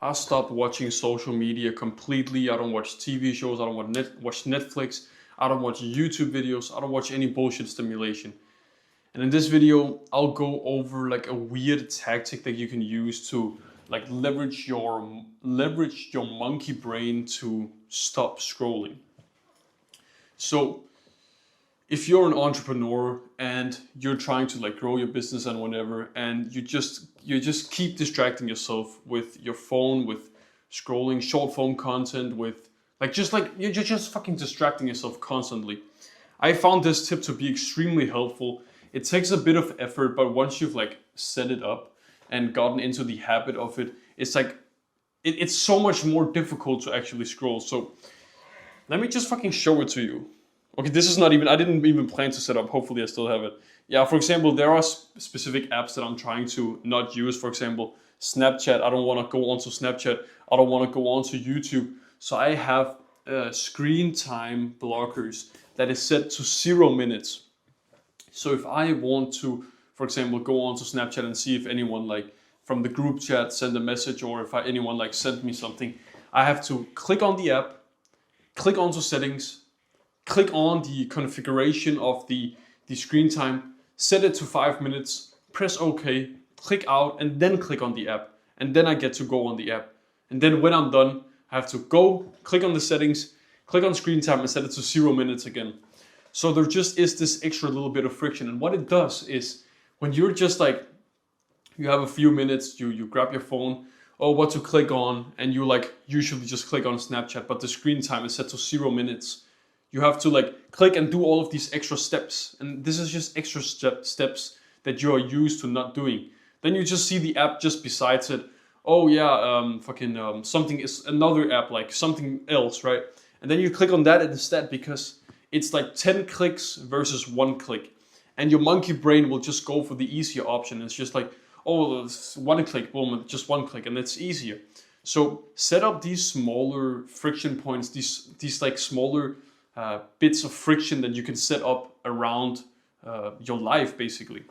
I stopped watching social media completely. I don't watch TV shows. I don't watch Netflix. I don't watch YouTube videos. I don't watch any bullshit stimulation. And in this video, I'll go over like a weird tactic that you can use to like leverage your monkey brain to stop scrolling. So if you're an entrepreneur and you're trying to like grow your business and whatever, and you just keep distracting yourself with your phone, with scrolling short form content, with like you're just fucking distracting yourself constantly. I found this tip to be extremely helpful. It takes a bit of effort, but once you've like set it up and gotten into the habit of it, it's like it's so much more difficult to actually scroll. So let me just fucking show it to you. Okay, this is not even, I didn't even plan to set up. Hopefully I still have it. Yeah, for example, there are specific apps that I'm trying to not use. For example, Snapchat. I don't want to go onto Snapchat. I don't want to go onto YouTube. So I have screen time blockers that is set to 0 minutes. So if I want to, for example, go onto Snapchat and see if anyone like from the group chat send a message, or if anyone like sent me something, I have to click on the app, click onto settings, click on the configuration of the screen time, set it to 5 minutes, press OK, click out, and then click on the app. And then I get to go on the app. And then when I'm done, I have to go, click on the settings, click on screen time, and set it to 0 minutes again. So there just is this extra little bit of friction. And what it does is when you're just like, you have a few minutes, you grab your phone, oh, what to click on, and you like usually just click on Snapchat, but the screen time is set to 0 minutes. You have to like click and do all of these extra steps. And this is just extra steps that you are used to not doing. Then you just see the app just besides it. Oh yeah, something is another app, like something else, right? And then you click on that instead because it's like 10 clicks versus 1 click. And your monkey brain will just go for the easier option. It's just like, oh, it's 1 click, boom, just 1 click, and it's easier. So set up these smaller friction points, these like smaller bits of friction that you can set up around your life, basically.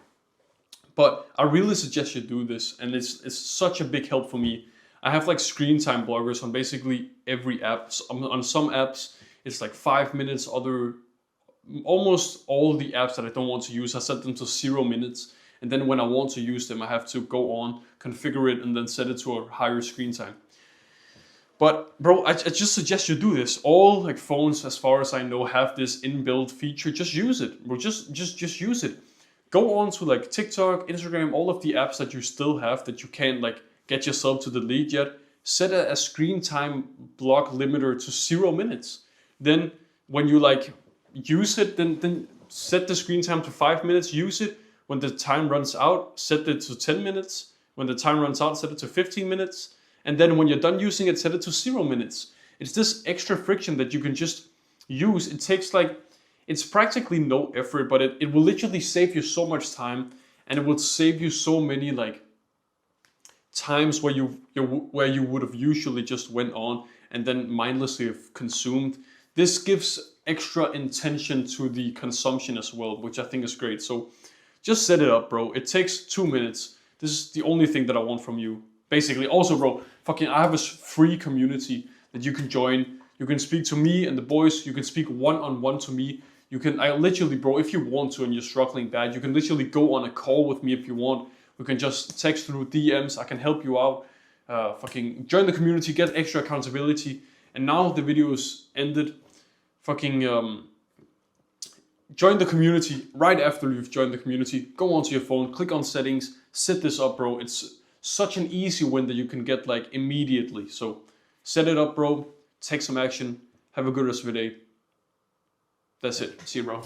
But I really suggest you do this, and it's such a big help for me. I have like screen time blockers on basically every app. On some apps, it's like 5 minutes. Almost all the apps that I don't want to use, I set them to 0 minutes. And then when I want to use them, I have to go on, configure it, and then set it to a higher screen time. But bro, I just suggest you do this. All like phones, as far as I know, have this inbuilt feature. Just use it, bro. Just use it. Go on to like TikTok, Instagram, all of the apps that you still have that you can't like get yourself to delete yet. Set a screen time block limiter to 0 minutes. Then when you like use it, then set the screen time to 5 minutes. Use it. When the time runs out, set it to 10 minutes. When the time runs out, set it to 15 minutes. And then when you're done using it, set it to 0 minutes. It's this extra friction that you can just use. It takes like, it's practically no effort, but it will literally save you so much time, and it will save you so many like times where you would have usually just went on and then mindlessly have consumed. This gives extra intention to the consumption as well, which I think is great. So just set it up, bro. It takes 2 minutes. This is the only thing that I want from you. Basically, also, bro, I have a free community that you can join. You can speak to me and the boys. You can speak one-on-one to me. I literally, bro, if you want to and you're struggling bad, you can literally go on a call with me if you want. We can just text through DMs. I can help you out. Join the community, get extra accountability. And now the video is ended. Join the community. Right after you've joined the community, go onto your phone, click on settings, set this up, bro. It's such an easy win that you can get like immediately. So set it up, bro. Take some action. Have a good rest of your day. That's it. See you, bro.